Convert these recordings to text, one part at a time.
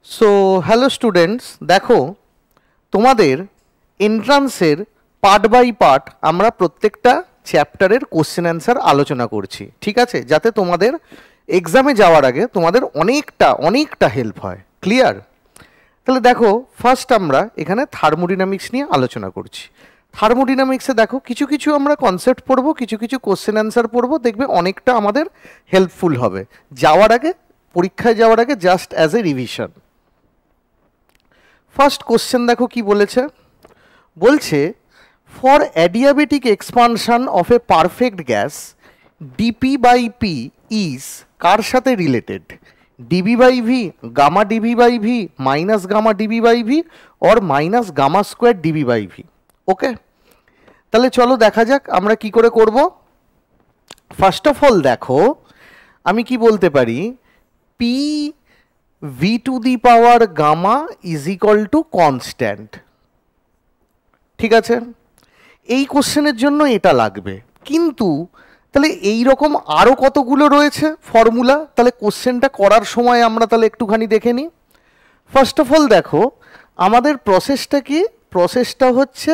So, hello students, দেখো তোমাদের এন্ট্রান্সের part by part আমরা প্রত্যেকটা চ্যাপ্টারের কোশ্চেন অ্যান্সার আলোচনা করছি, ঠিক আছে, যাতে তোমাদের এক্সামে যাওয়ার আগে তোমাদের অনেকটা হেল্প হয়। ক্লিয়ার? তাহলে দেখো ফার্স্ট আমরা এখানে থার্মোডিনামিক্স নিয়ে আলোচনা করছি। থার্মোডিনামিক্সে দেখো কিছু কিছু আমরা কনসেপ্ট পড়বো, কিছু কিছু কোশ্চেন অ্যান্সার পড়বো, দেখবে অনেকটা আমাদের হেল্পফুল হবে যাওয়ার আগে, পরীক্ষায় যাওয়ার আগে, just as a revision. First question দেখো কি বলেছে, বলছে for adiabatic expansion of a perfect gas dP by P is কার সাথে related? DV by V, gamma dV by V, minus gamma dV by V or minus gamma square dV by V. Okay, তাহলে চলো দেখা যাক আমরা কি করে করব। ফার্স্ট অফ অল দেখো আমি কি বলতে পারি, P V to the power gamma is equal to constant. ঠিক আছে, এই কোশ্চেনের জন্য এটা লাগবে, কিন্তু তাহলে এই রকম আরও কতগুলো রয়েছে ফর্মুলা, তাহলে কোশ্চেনটা করার সময় আমরা তাহলে একটুখানি দেখে নিই। ফার্স্ট অফ অল দেখো আমাদের প্রসেসটা কি, প্রসেসটা হচ্ছে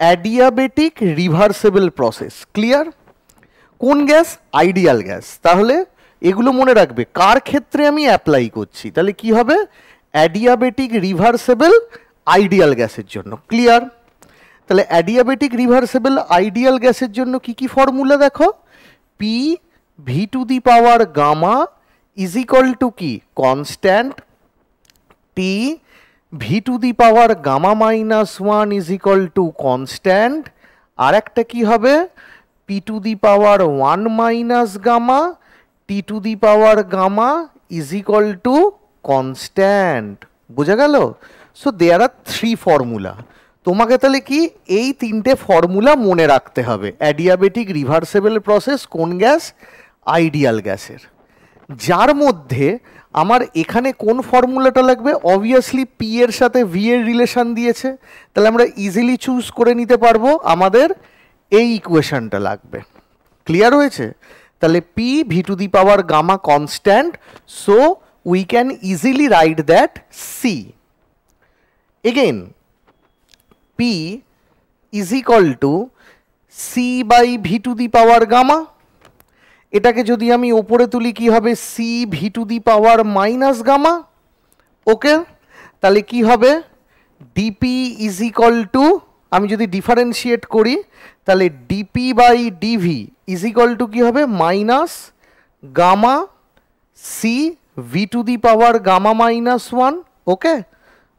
অ্যাডিয়াবেটিক রিভার্সেবল প্রসেস। ক্লিয়ার? কোন গ্যাস? Ideal gas. তাহলে এগুলো মনে রাখবে কার ক্ষেত্রে আমি অ্যাপ্লাই করছি, তাহলে কি হবে, অ্যাডিয়াবেটিক রিভার্সেবল আইডিয়াল গ্যাসের জন্য। ক্লিয়ার? তাহলে অ্যাডিয়াবেটিক রিভার্সেবল আইডিয়াল গ্যাসের জন্য কি কি ফর্মুলা দেখো, P V to the power gamma is equal to কি, constant, T V to the power gamma minus one is equal to constant, আর একটা কি হবে, P to the power one minus gamma T to the power gamma is equal to constant. বোঝা গেল? So there are three formula. তোমাকে তাহলে কি এই তিনটে ফর্মুলা মনে রাখতে হবে। অ্যাডিয়াবেটিক রিভার্সেবল প্রসেস কোন গ্যাস? আইডিয়াল গ্যাসের। যার মধ্যে আমার এখানে কোন ফর্মুলাটা লাগবে, অবভিয়াসলি পি এর সাথে ভি এর রিলেশন দিয়েছে, তাহলে আমরা ইজিলি চুজ করে নিতে পারবো আমাদের এই ইকুয়েশনটা লাগবে। ক্লিয়ার হয়েছে? তাহলে P V to the power gamma constant, so we can easily write that C. Again P is equal to C by V to the power gamma, এটাকে যদি আমি ওপরে তুলি কি হবে, C V to the power minus gamma. Okay, তাহলে কি হবে, ডিপি ইজ ইকুয়াল টু, আমি যদি ডিফারেন্সিয়েট করি তাহলে dP by dV is equal to কী হবে, minus gamma C V to the power gamma minus one. Okay,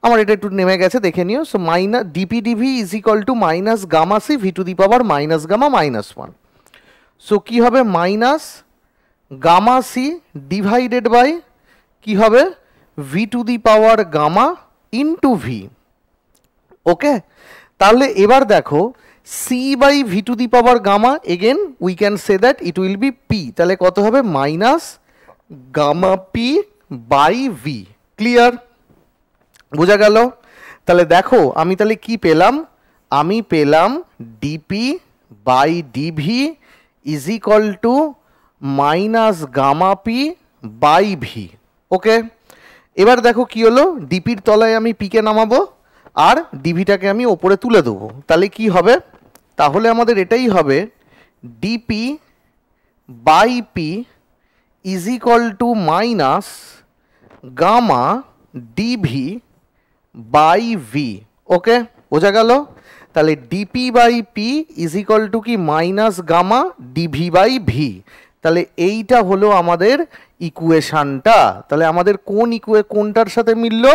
আমার এটা একটু নেমে গেছে, দেখে নিও। So minus dP dV is equal to minus gamma C V to the power minus gamma minus one. So কী হবে, minus gamma C divided by কী হবে, V to the power gamma into V. Okay, তাহলে এবার দেখো C by V to the power gamma, again we can say that it will be P, তাহলে কত হবে, minus gamma P by V. Clear? বোঝা গেল? তাহলে দেখো আমি তাহলে কি পেলাম, আমি পেলাম dP by dV is equal to minus gamma P by V. Okay, এবার দেখো কি হলো, ডিপির তলায় আমি পিকে নামাবো আর ডিভিটাকে আমি ওপরে তুলে দেবো, তাহলে কি হবে, তাহলে আমাদের এটাই হবে dP by P is equal to minus gamma dV by V. Okay, বোঝা গেল? তাহলে dP by P is equal to কি, minus gamma dV by V. তাহলে এইটা হলো আমাদের ইকুয়েশনটা। তাহলে আমাদের কোনটার সাথে মিললো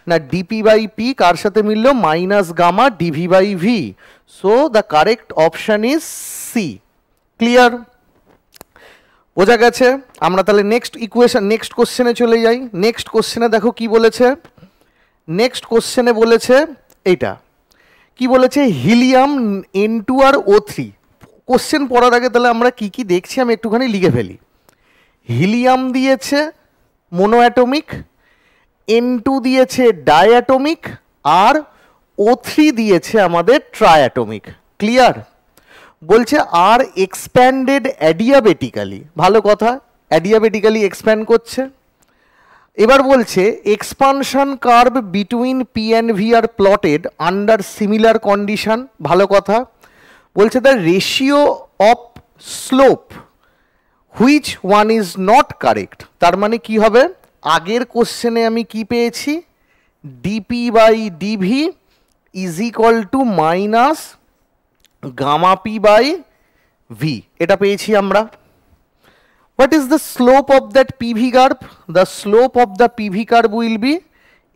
না, ডিপি বাই পি কার সাথে মিললো, minus gamma dV by V. So the correct option is C. Clear? বোঝা গেছে? আমরা তাহলে নেক্সট ইকুয়েশন, নেক্সট কোশ্চেনে চলে যাই। নেক্সট কোশ্চেনে দেখো কি বলেছে, নেক্সট কোশ্চেনে বলেছে এইটা কি বলেছে, হিলিয়াম N2 আর O3। কোশ্চেন পড়ার আগে তাহলে আমরা কি কি দেখছি আমি একটুখানি লিখে ফেলি। হিলিয়াম দিয়েছে মোনোঅ্যাটমিক, N2 দিয়েছে ডায়াটমিক, আর O3 দিয়েছে আমাদের ট্রায়াটমিক। ক্লিয়ার? বলছে আর এক্সপ্যান্ডেড অ্যাডিয়াবেটিক্যালি, ভালো কথা, অ্যাডিয়াবেটিক্যালি এক্সপ্যান্ড করছে। এবার বলছে expansion curve between P and V আর প্লটেড আন্ডার সিমিলার কন্ডিশন। ভালো কথা। বলছে the ratio of slope which one is not correct. তার মানে কি হবে, আগের কোশ্চেনে আমি কি পেয়েছি, dP by dV is equal to minus gamma P by V, এটা পেয়েছি আমরা। What is the slope of that PV curve? The slope of the PV curve will be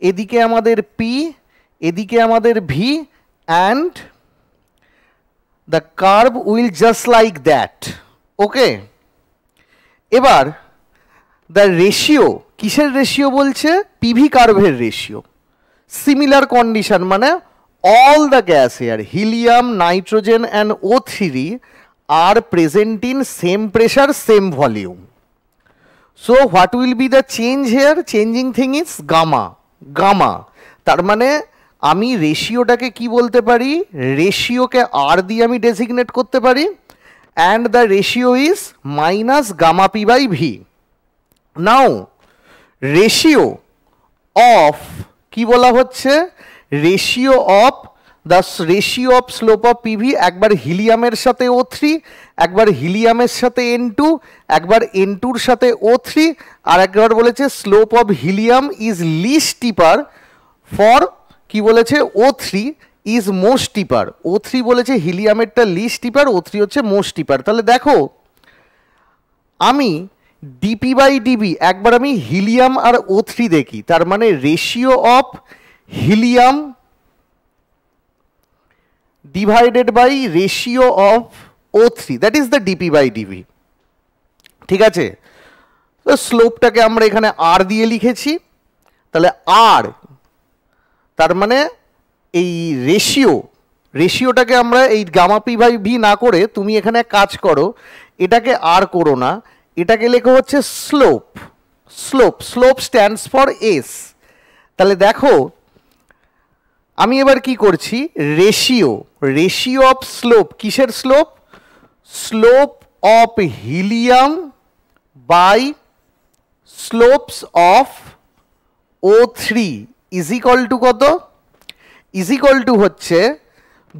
এদিকে আমাদের P, এদিকে আমাদের V, and the curve will just like that. Okay? এবার the ratio, কিসের ratio বলছে, PV কার্ভের রেশিও। সিমিলার কন্ডিশন মানে all the gas here, helium, nitrogen and O3 are present in same pressure, same volume. So what will be the change here? Changing thing is gamma. Gamma. তার মানে আমি রেশিওটাকে কি বলতে পারি, রেশিওকে আর দিয়ে আমি ডেজিগনেট করতে পারি, and the ratio is minus gamma p by v. Now ratio of কি বলা হচ্ছে, ratio of the ratio of slope of PV, একবার হিলিয়ামের সাথে O3, একবার হিলিয়ামের সাথে N2, একবার N2-র সাথে O3, আর একবার বলেছে slope of helium is least steeper for কি বলেছে O3 is most stripper. O3 বলেছে হিলিয়ামেরটা লিস্ট স্টিপার, O3 হচ্ছে মোস্ট স্টিপার। তাহলে দেখো আমি ডিপি বাই ডিবি একবার আমি হিলিয়াম আর O3 দেখি, তার মানে ratio of helium divided by ratio of O3, that is the dp by dv। ঠিক আছে, তো স্লোপটাকে আমরা এখানে r দিয়ে লিখেছি, তাহলে r তার মানে এই রেশিওটাকে আমরা এই গামা পি বাই ভি না করে তুমি এখানে কাজ করো, এটাকে আর করো না, এটাকে লেখা হচ্ছে slope. Slope stands for S. তাহলে দেখো আমি এবার কি করছি, রেশিও অফ স্লোপ, কিসের slope, slope of helium by slopes of O3 is equal to কত, ইজ ইকুয়াল টু হচ্ছে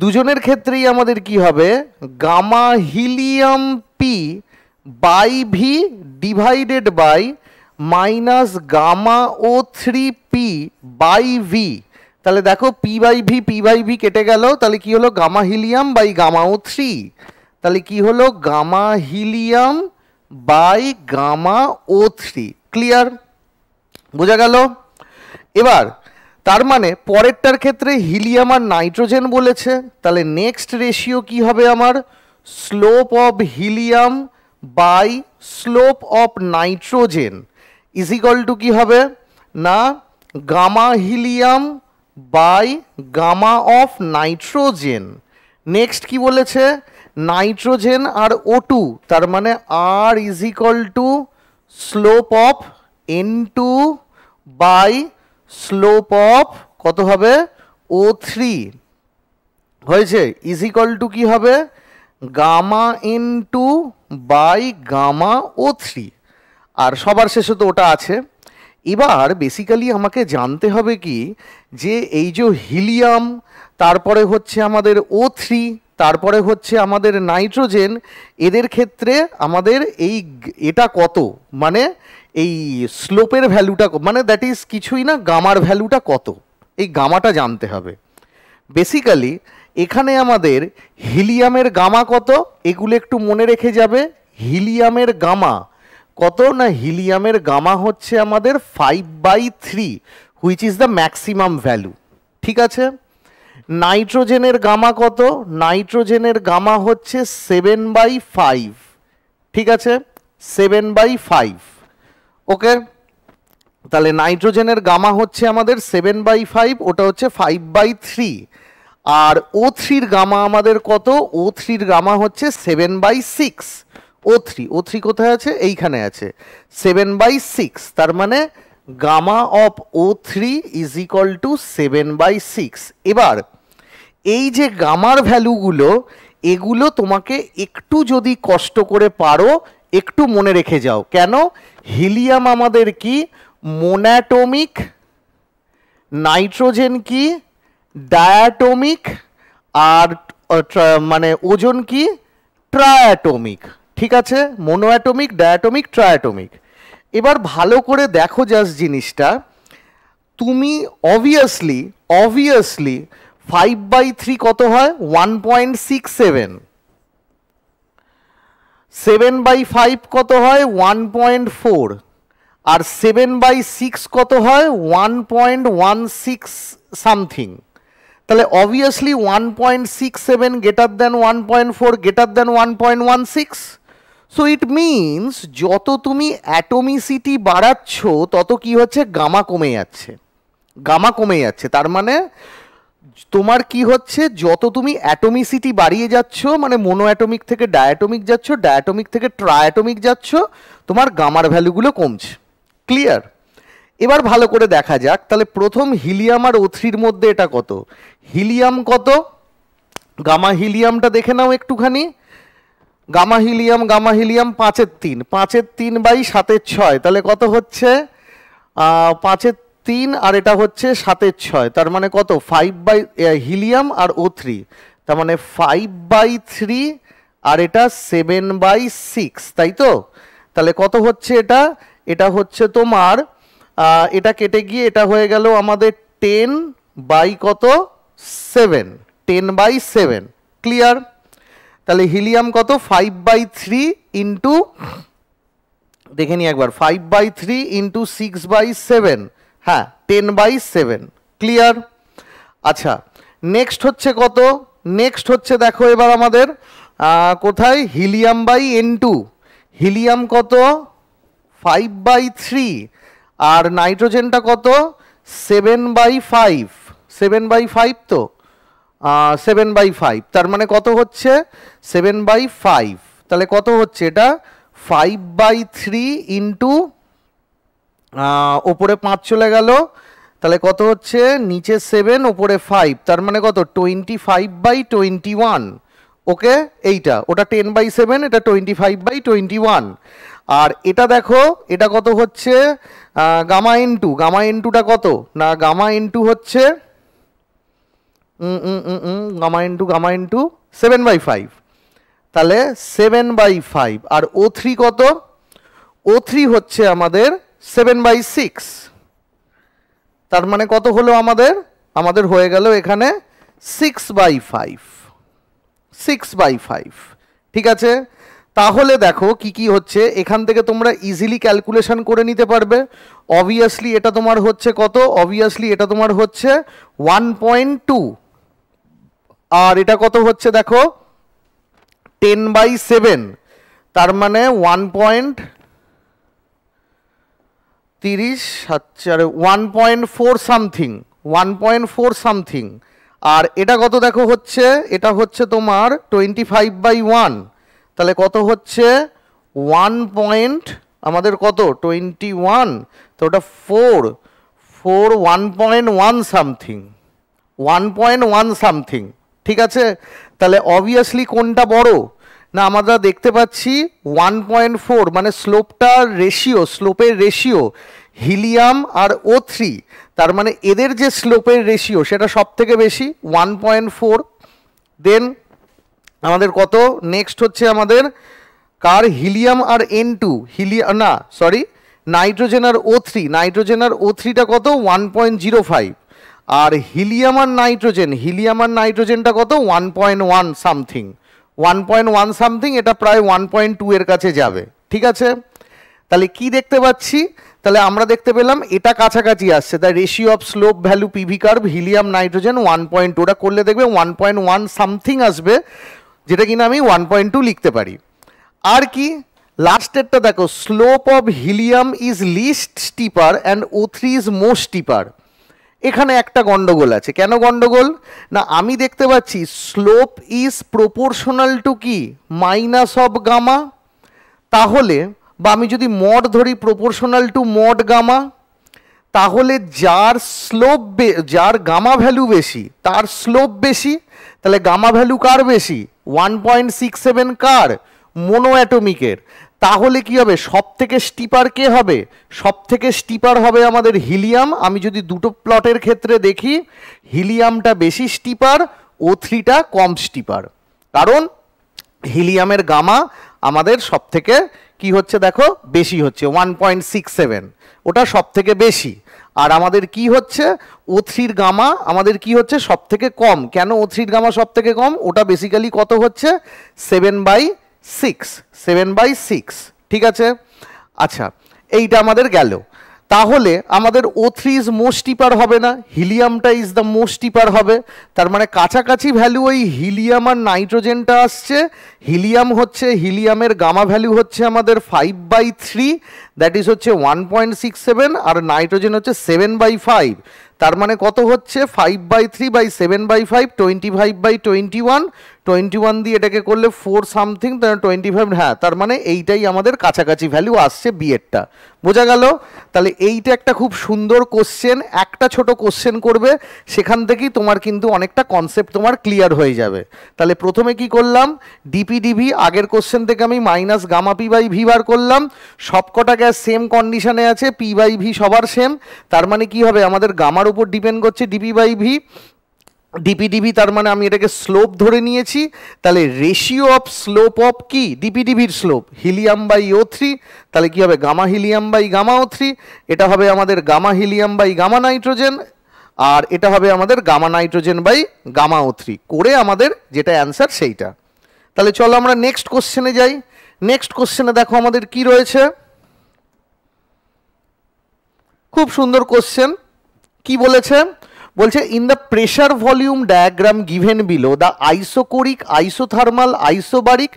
দুজনের ক্ষেত্রেই আমাদের কি হবে, gamma helium P by V divided by minus gamma O3 P by V. তাহলে দেখো পি বাই ভি কেটে গেল, তাহলে কি হলো gamma helium by gamma O3, তাহলে কি হলো gamma helium by gamma O3। Clear, বোঝা গেল? এবার তার মানে পরেরটার ক্ষেত্রে হিলিয়াম আর নাইট্রোজেন বলেছে, তাহলে নেক্সট রেশিও কি হবে আমার, slope of helium by slope of nitrogen is equal to কি হবে না, gamma helium by gamma of nitrogen. Next কি বলেছে, নাইট্রোজেন আর O2, তার মানে R is equal to slope of N2 by slope of কত হবে O3 হয়েছে, ইজ ইকুয়াল টু কি হবে gamma N2 by gamma O3। আর সবার শেষে তো ওটা আছে। এবার বেসিক্যালি আমাকে জানতে হবে কি, যে এই যে হিলিয়াম, তারপরে হচ্ছে আমাদের O3, তারপরে হচ্ছে আমাদের নাইট্রোজেন, এদের ক্ষেত্রে আমাদের এই এটা কত, মানে এই স্লোপের ভ্যালুটা মানে দ্যাট ইজ কিছুই না, গামার ভ্যালুটা কত, এই গামাটা জানতে হবে। বেসিক্যালি এখানে আমাদের হিলিয়ামের গামা কত, এগুলো একটু মনে রেখে যাবে। হিলিয়ামের গামা কত না, হিলিয়ামের গামা হচ্ছে আমাদের 5/3 which is the maximum value. ঠিক আছে, নাইট্রোজেনের গামা কত, নাইট্রোজেনের গামা হচ্ছে 7/5। ঠিক আছে, 7/5। ওকে, তাহলে নাইট্রোজেনের গামা হচ্ছে আমাদের 7/5, ওটা হচ্ছে 5/3। আর O3-র গামা আমাদের কত, O3-র গামা হচ্ছে 7/6। O3 কোথায় আছে, এইখানে আছে, 7/6। তার মানে gamma of O3 is equal to 7/6। এবার এই যে গামার ভ্যালুগুলো, এগুলো তোমাকে একটু যদি কষ্ট করে পারো একটু মনে রেখে যাও। কেন, হিলিয়াম আমাদের কি মোনাটমিক, নাইট্রোজেন কি ডায়াটমিক, আর মানে ওজন কি ট্রায়াটমিক। ঠিক আছে, মোনোঅ্যাটমিক, ডায়াটমিক, ট্রায়াটমিক। এবার ভালো করে দেখো জাস্ট জিনিসটা, তুমি অবভিয়াসলি 5/3 কত হয় 1.67, 7/5 কত হয় 1.4, আর 7/6 কত হয় 1.16 সামথিং। তাহলে obviously 1.67 greater than 1.4 greater than 1.16। So it means যত তুমি অ্যাটমিসিটি বাড়াচ্ছ তত কি হচ্ছে, গামা কমে যাচ্ছে, গামা কমে যাচ্ছে। তার মানে তোমার কি হচ্ছে, যত তুমি অ্যাটমিসিটি বাড়িয়ে যাচ্ছ, মানে মোনো অ্যাটমিক থেকে ডায়াটমিক যাচ্ছ, ডায়াটমিক থেকে ট্রায়াটমিক যাচ্ছ, তোমার গামার ভ্যালুগুলো কমছে। ক্লিয়ার? এবার ভালো করে দেখা যাক, তাহলে প্রথম হিলিয়াম আর O3-র মধ্যে এটা কত, হিলিয়াম কত, গামা হিলিয়ামটা দেখে নাও একটুখানি। গামা হিলিয়াম 5/3, 5/3/7/6, তাহলে কত হচ্ছে 5/3, আর এটা হচ্ছে 7/6, তার মানে কত 5 হিলিয়াম আর O3, তার মানে 5/3, আর এটা 7/6, তাই তো? তাহলে কত হচ্ছে এটা, এটা হচ্ছে তোমার এটা কেটে গিয়ে এটা হয়ে গেল আমাদের 10/7, 10/7। ক্লিয়ার? তাহলে হিলিয়াম কত 5/3 ইন্টু, দেখে নি একবার, 5/3 ইন্টু 6/7, হ্যাঁ 10/7। ক্লিয়ার? আচ্ছা, নেক্সট হচ্ছে কত, নেক্সট হচ্ছে দেখো এবার আমাদের কোথায়, হিলিয়াম/N2, হিলিয়াম কত 5/3, আর নাইট্রোজেনটা কত 7/5, 7/5 তো 7/5, তার মানে কত হচ্ছে 7/5, তাহলে কত হচ্ছে এটা 5/3 ইন্টু ওপরে 5 চলে গেল, তাহলে কত হচ্ছে নিচে 7 ওপরে 5, তার মানে কত 25/21। ওকে, এইটা ওটা 10/7, এটা 25/21। আর এটা দেখো এটা কত হচ্ছে গামা N2, গামা N2টা কত না, গামা N2 হচ্ছে গামা N2 7/5, তাহলে 7/5। আর O3 কত, O3 হচ্ছে আমাদের 7/6, তার মানে কত হলো আমাদের, আমাদের হয়ে গেল এখানে 6/5, 6/5। ঠিক আছে, তাহলে দেখো কি কি হচ্ছে, এখান থেকে তোমরা ইজিলি ক্যালকুলেশন করে নিতে পারবে। অবভিয়াসলি এটা তোমার হচ্ছে কত, অবভিয়াসলি এটা তোমার হচ্ছে 1.2, আর এটা কত হচ্ছে দেখো 10/7, তার মানে 1.4 সামথিং, 1.4 সামথিং। আর এটা কত দেখো হচ্ছে, এটা হচ্ছে তোমার 25/1, তাহলে কত হচ্ছে 1. আমাদের কত 21, তো ওটা 1.1 সামথিং, 1.1 সামথিং। ঠিক আছে, তাহলে অবভিয়াসলি কোনটা বড় না, আমরা দেখতে পাচ্ছি 1.4, মানে স্লোপটার রেশিও, স্লোপের রেশিও হিলিয়াম আর O3, তার মানে এদের যে স্লোপের রেশিও সেটা সব থেকে বেশি 1.4। দেন আমাদের কত নেক্সট হচ্ছে আমাদের কার, হিলিয়াম আর N2, হিলিয়াম না সরি নাইট্রোজেন আর O3, নাইট্রোজেন আর O3টা কত 1.05, আর হিলিয়াম আর নাইট্রোজেন, হিলিয়াম আর নাইট্রোজেনটা কত 1.1 সামথিং, 1.1 সামথিং, এটা প্রায় 1.2 এর কাছে যাবে। ঠিক আছে, তাহলে কি দেখতে পাচ্ছি, তাহলে আমরা দেখতে পেলাম এটা কাছাকাছি আসছে, the ratio of slope value PV curve helium nitrogen 1.2, ওটা করলে দেখবে 1.1 সামথিং আসবে, যেটা কিনা আমি 1.2 লিখতে পারি। আর কি লাস্টেরটা দেখো, slope of helium is least steeper and O3 is most steeper. এখানে একটা গন্ডগোল আছে, কেন গন্ডগোল না, আমি দেখতে পাচ্ছি স্লোপ ইজ প্রপোর্শনাল টু কি মাইনাস অফ গামা, তাহলে বা আমি যদি মড ধরি প্রপোর্শনাল টু মড গামা, তাহলে যার স্লোপ যার গামা ভ্যালু বেশি তার স্লোপ বেশি, তাহলে গামা ভ্যালু কার বেশি 1.67 কার মোনো অ্যাটমিকের, তাহলে কি হবে, সব থেকে স্টিপার কে হবে, সব থেকে স্টিপার হবে আমাদের হিলিয়াম। আমি যদি দুটো প্লটের ক্ষেত্রে দেখি, হিলিয়ামটা বেশি স্টিপার, O3টা কম স্টিপার, কারণ হিলিয়ামের গামা আমাদের সব থেকে কি হচ্ছে দেখো বেশি হচ্ছে 1.67, ওটা সব থেকে বেশি। আর আমাদের কি হচ্ছে O3-র গামা আমাদের কি হচ্ছে সব থেকে কম। কেন O3-র গামা সব থেকে কম, ওটা বেসিক্যালি কত হচ্ছে 7/6, ঠিক আছে। আচ্ছা, এইটা আমাদের গেল। তাহলে আমাদের O3 ইজ মোস্ট স্টিপার হবে না, হিলিয়ামটা ইজ দ্য মোস্ট স্টিপার হবে। তার মানে কাছাকাছি ভ্যালু ওই হিলিয়াম আর নাইট্রোজেনটা আসছে। হিলিয়ামের গামা ভ্যালু হচ্ছে আমাদের 5/3, দ্যাট ইজ হচ্ছে 1.67, আর নাইট্রোজেন হচ্ছে 7/5। তার মানে কত হচ্ছে 5/3/7/5, 25/21, 21 দিয়ে এটাকে করলে 4 সামথিং, 25, হ্যাঁ, তার মানে এইটাই আমাদের কাছাকাছি ভ্যালু আসছে বিয়েরটা। বোঝা গেল? তাহলে এইটা একটা খুব সুন্দর কোশ্চেন, একটা ছোট কোশ্চেন করবে, সেখান থেকেই তোমার কিন্তু অনেকটা কনসেপ্ট তোমার ক্লিয়ার হয়ে যাবে। তাহলে প্রথমে কি করলাম, ডিপি/ডিভি আগের কোশ্চেন থেকে আমি মাইনাস গামা পি/ভি বার করলাম। সবকটা গ্যাস সেম কন্ডিশনে আছে, পি/ভি সবার সেম, তার মানে কি হবে আমাদের গামার উপর ডিপেন্ড করছে ডিপি/ভি। ডিপি/ডিভি তার মানে আমি এটাকে স্লোপ ধরে নিয়েছি, তাহলে রেশিও অফ স্লোপ অফ কি ডিপি/ডিভির স্লোপ হিলিয়াম/O3, তাহলে কি হবে গামা হিলিয়াম/গামা O3, এটা হবে আমাদের গামা হিলিয়াম/গামা নাইট্রোজেন, আর এটা হবে আমাদের গামা নাইট্রোজেন/গামা O3 করে আমাদের যেটা অ্যান্সার সেইটা। তাহলে চলো আমরা নেক্সট কোশ্চেনে যাই। নেক্সট কোশ্চেনে দেখো আমাদের কি রয়েছে, খুব সুন্দর কোশ্চেন। কি বলেছে, বলছে in the pressure volume diagram given below the isochoric, isothermal, isobaric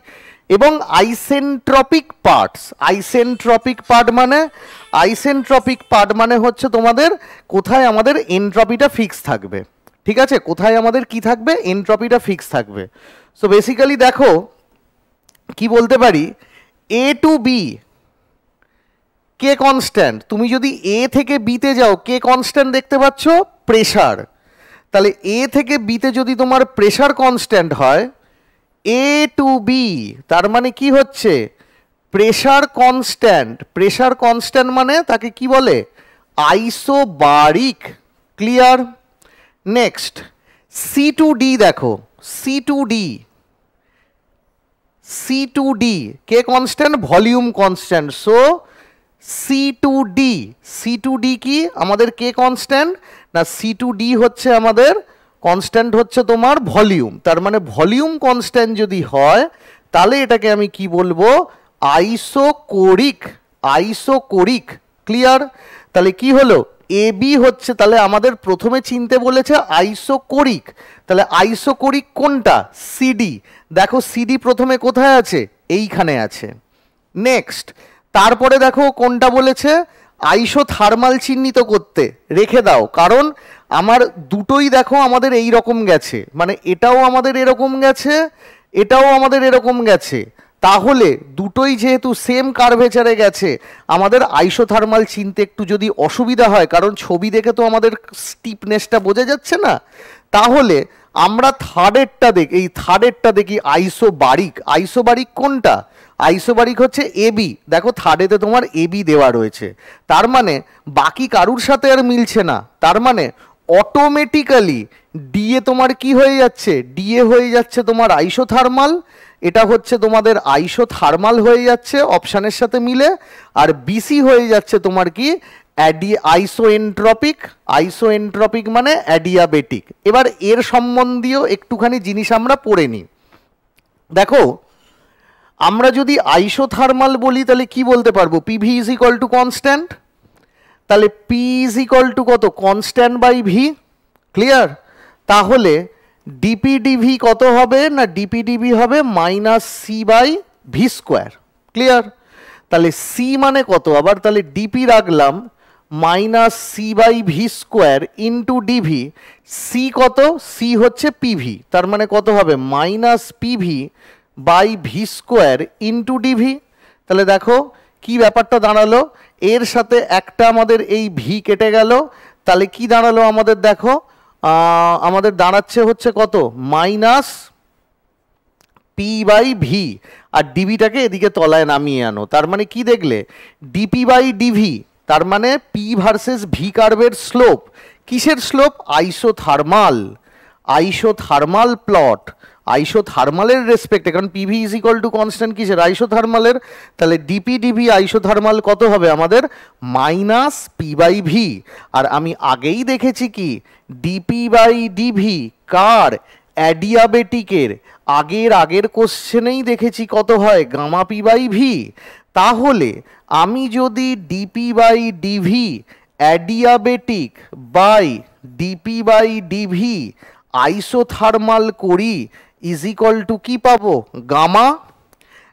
এবং আইসেন্ট্রপিক পার্টস। আইসেন্ট্রপিক পার্ট মানে হচ্ছে তোমাদের কোথায় আমাদের এনট্রপিটা ফিক্স থাকবে, ঠিক আছে, কোথায় আমাদের কি থাকবে এনট্রপিটা ফিক্স থাকবে। সো বেসিক্যালি দেখো কি বলতে পারি, এ টু বি কে কনস্ট্যান্ট, তুমি যদি এ থেকে বিতে যাও কে কনস্ট্যান্ট দেখতে পাচ্ছ, প্রেশার। তাহলে এ থেকে বিতে যদি তোমার প্রেশার কনস্ট্যান্ট হয় এ টু বি, তার মানে কি হচ্ছে প্রেশার কনস্ট্যান্ট। প্রেশার কনস্ট্যান্ট মানে তাকে কি বলে isobaric. Clear? Next C to D দেখো, সি টু ডি কে constant, volume constant. So C to D কি আমাদের কে কনস্ট্যান্ট না, সি টু ডি হচ্ছে আমাদের কনস্ট্যান্ট হচ্ছে তোমার ভলিউম। তার মানে ভলিউম কনস্ট্যান্ট যদি হয় তাহলে এটাকে আমি কি বলবো আইসোকোরিক। ক্লিয়ার? তাহলে কি হলো এ বি হচ্ছে, তাহলে আমাদের প্রথমে চিনতে বলেছে আইসোকোরিক, তাহলে আইসোকোরিক কোনটা, সিডি। দেখো সিডি প্রথমে কোথায় আছে, এইখানে আছে। নেক্সট তারপরে দেখো কোনটা বলেছে আইসোথার্মাল চিহ্নিত করতে রেখে দাও, কারণ আমার দুটোই দেখো আমাদের এই রকম গেছে, মানে এটাও আমাদের এরকম গেছে, এটাও আমাদের এরকম গেছে, তাহলে দুটোই যেহেতু সেম কার্ভেচারে গেছে আমাদের আইসোথার্মাল চিনতে একটু যদি অসুবিধা হয়, কারণ ছবি দেখে তো আমাদের স্টিপনেসটা বোঝা যাচ্ছে না, তাহলে আমরা থার্ডেরটা দেখি আইসোবারিক কোনটা, আইসোবারিক হচ্ছে এবি। দেখো থার্ডেতে তোমার এবি দেওয়া রয়েছে, তার মানে বাকি কারুর সাথে আর মিলছে না, তার মানে অটোমেটিক্যালি ডিএ তোমার কি হয়ে যাচ্ছে, ডিএ হয়ে যাচ্ছে তোমার আইসোথার্মাল, এটা হচ্ছে তোমাদের আইসোথার্মাল হয়ে যাচ্ছে অপশানের সাথে মিলে, আর বিসি হয়ে যাচ্ছে তোমার কি আইসোএন্ট্রপিক মানে অ্যাডিয়াবেটিক। এবার এর সম্বন্ধীয় একটুখানি জিনিস আমরা পড়ে নিই। দেখো আমরা যদি আইসোথার্মাল বলি তাহলে কি বলতে পারবো, PV is equal to constant, তাহলে পি ইজ ইকুয়াল টু কত, কনস্ট্যান্ট বাই ভি। ক্লিয়ার? তাহলে ডিপি/ডিভি কত হবে না, ডিপি/ডিভি হবে -c/v²। ক্লিয়ার? তাহলে সি মানে কত আবার, তাহলে ডিপি রাখলাম -c/v² ইন্টু ডিভি, সি কত, সি হচ্ছে পিভি, তার মানে কত হবে -pv/v² ইন্টু ডিভি। তাহলে দেখো কি ব্যাপারটা দাঁড়ালো, এর সাথে একটা আমাদের এই ভি কেটে গেল, তাহলে কি দাঁড়ালো আমাদের, দেখো আমাদের দাঁড়াচ্ছে হচ্ছে কত পি বাই ভি, আর ডিভিটাকে এদিকে তলায় নামিয়ে আনো। তার মানে কি দেখলে, ডিপি বাই ডিভি, তার মানে পি ভার্সেস ভি কার্ভের স্লোপ। কিসের স্লোপ? আইসোথার্মাল, আইসোথার্মাল প্লট, আইসোথার্মালের রেসপেক্টে, কারণ PV is equal to constant কিসের? আইসোথার্মালের। তাহলে ডিপি ডিভি আইসোথার্মাল কত হবে আমাদের? Minus P by V. আর আমি আগেই দেখেছি কি, ডিপি বাই ডিভি কার? অ্যাডিয়াবেটিকের। আগের কোশ্চেনেই দেখেছি কত হয়? Gamma P by V. তাহলে আমি যদি dP by dV adiabatic by dP by dV isothermal করি ইজ ইকুয়াল টু কি পাবো? Gamma.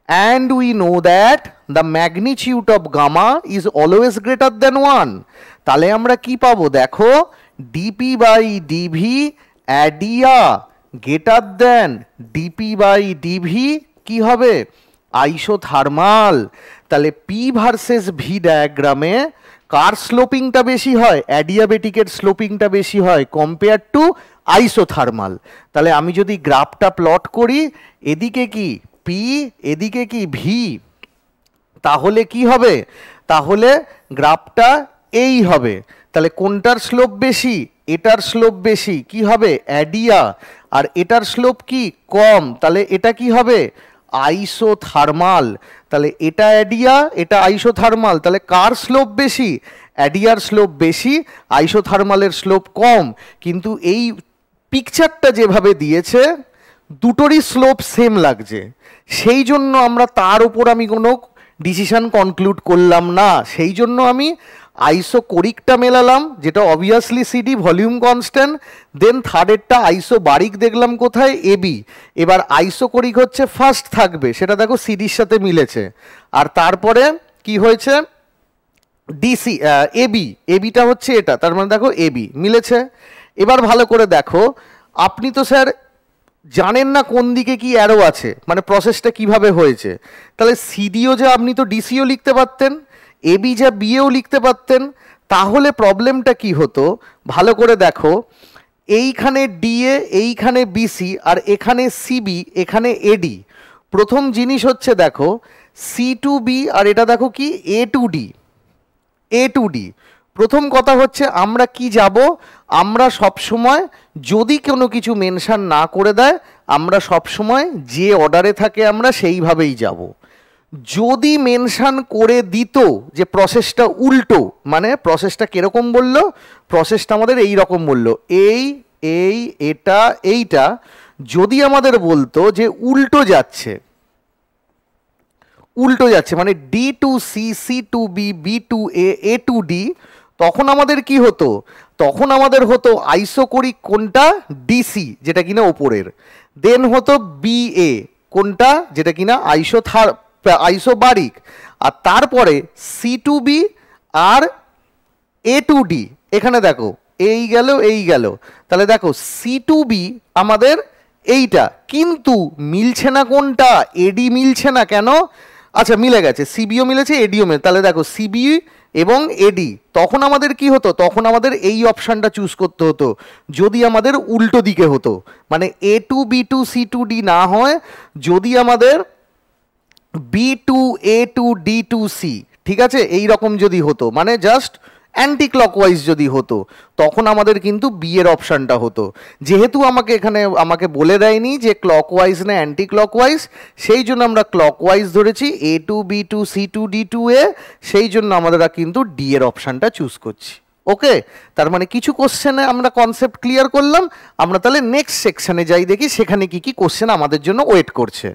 And we know that the magnitude of gamma is always greater than 1. তাহলে আমরা কি পাবো দেখো, ডিপি বাই ডিভি অ্যাডিয়া greater than dP by dV কি হবে? আইসোথার্মাল। তাহলে পি ভার্সেস ভি ডায়াগ্রামে কার স্লোপিংটা বেশি হয়? অ্যাডিয়াবেটিকের স্লোপিংটা বেশি হয় কম্পেয়ার টু আইসোথার্মাল। তাহলে আমি যদি গ্রাফটা প্লট করি, এদিকে কি পি, এদিকে কি ভি, তাহলে কি হবে? তাহলে গ্রাফটা এই হবে। তাহলে কোনটার স্লোপ বেশি? এটার স্লোপ বেশি, কি হবে? অ্যাডিয়া। আর এটার স্লোপ কি? কম, তাহলে এটা কি হবে? আইসোথার্মাল। তাহলে এটা অ্যাডিয়া, এটা আইসোথার্মাল, তাহলে কার স্লোপ বেশি? অ্যাডিয়ার স্লোপ বেশি, আইসোথার্মালের স্লোপ কম। কিন্তু এই পিকচারটা যেভাবে দিয়েছে দুটোরই স্লোপ সেম লাগছে, সেই জন্য আমরা তার উপর আমি কোনো ডিসিশন কনক্লুড করলাম না। সেই জন্য আমি আইসোকোরিকটা মেলালাম, যেটা অবভিয়াসলি সিডি ভলিউম কনস্ট্যান্ট। দেন থার্ডেরটা আইসোবারিক দেখলাম কোথায়? এবি। এবার আইসোকোরিক হচ্ছে ফার্স্ট থাকবে, সেটা দেখো সিডির সাথে মিলেছে। আর তারপরে কি হয়েছে? ডিসি এবি, এবিটা হচ্ছে এটা, তার মানে দেখো এবি মিলেছে। এবার ভালো করে দেখো, আপনি তো স্যার জানেন না কোন দিকে কি অ্যারো আছে, মানে প্রসেসটা কিভাবে হয়েছে। তাহলে সিডিও যা আপনি তো ডিসিও লিখতে পারতেন, এবি যা বিএও লিখতে পারতেন। তাহলে প্রবলেমটা কি হতো ভালো করে দেখো, এইখানে ডিএ, এইখানে বিসি, আর এখানে সিবি, এখানে এডি। প্রথম জিনিস হচ্ছে দেখো সি টু বি, আর এটা দেখো কি এ to D, A to D. প্রথম কথা হচ্ছে আমরা কি যাব, আমরা সব সময় যদি কোনো কিছু মেনশন না করে দেয়, আমরা সব সময় যে অর্ডারে থাকে আমরা সেইভাবেই যাব। যদি মেনশন করে দিত যে প্রসেসটা উল্টো, মানে প্রসেসটা কিরকম বলল, প্রসেসটা আমাদের এই রকম বলল, এটা এইটা, যদি আমাদের বলতো যে উল্টো যাচ্ছে, উল্টো যাচ্ছে মানে D to C, C to B, B to A, A to D, তখন আমাদের কি হতো? তখন আমাদের হতো আইসোকোরিক কোনটা? ডিসি, যেটা কিনা ওপরের। দেন হতো বি এ কোনটা? যেটা কিনা আইসোবারিক। আর তারপরে C to B R A to D. এখানে দেখো এই গেল, এই গেল। তাহলে দেখো সি টু বি আমাদের এইটা, কিন্তু মিলছে না কোনটা? এডি মিলছে না কেন? আচ্ছা মিলে গেছে, সিবিও মিলেছে, এডিও মিলে। তাহলে দেখো সিবি এবং এডি, তখন আমাদের কি হতো? তখন আমাদের এই অপশানটা চুজ করতে হতো যদি আমাদের উল্টো দিকে হতো, মানে A to B to C to D না হয়, যদি আমাদের B to A to D to C, ঠিক আছে, এই রকম যদি হতো, মানে জাস্ট অ্যান্টি ক্লকওয়াইজ যদি হতো, তখন আমাদের কিন্তু বি এর অপশানটা হতো। যেহেতু আমাকে বলে দেয়নি যে ক্লকওয়াইজ না অ্যান্টি ক্লকওয়াইজ, সেই জন্য আমরা ক্লকওয়াইজ ধরেছি, A to B to C to D to A, সেই জন্য আমরা কিন্তু ডি এর অপশানটা চুজ করছি। ওকে, তার মানে কিছু কোশ্চেনে আমরা কনসেপ্ট ক্লিয়ার করলাম। আমরা তাহলে নেক্সট সেকশনে যাই, দেখি সেখানে কি কি কোশ্চেন আমাদের জন্য ওয়েট করছে।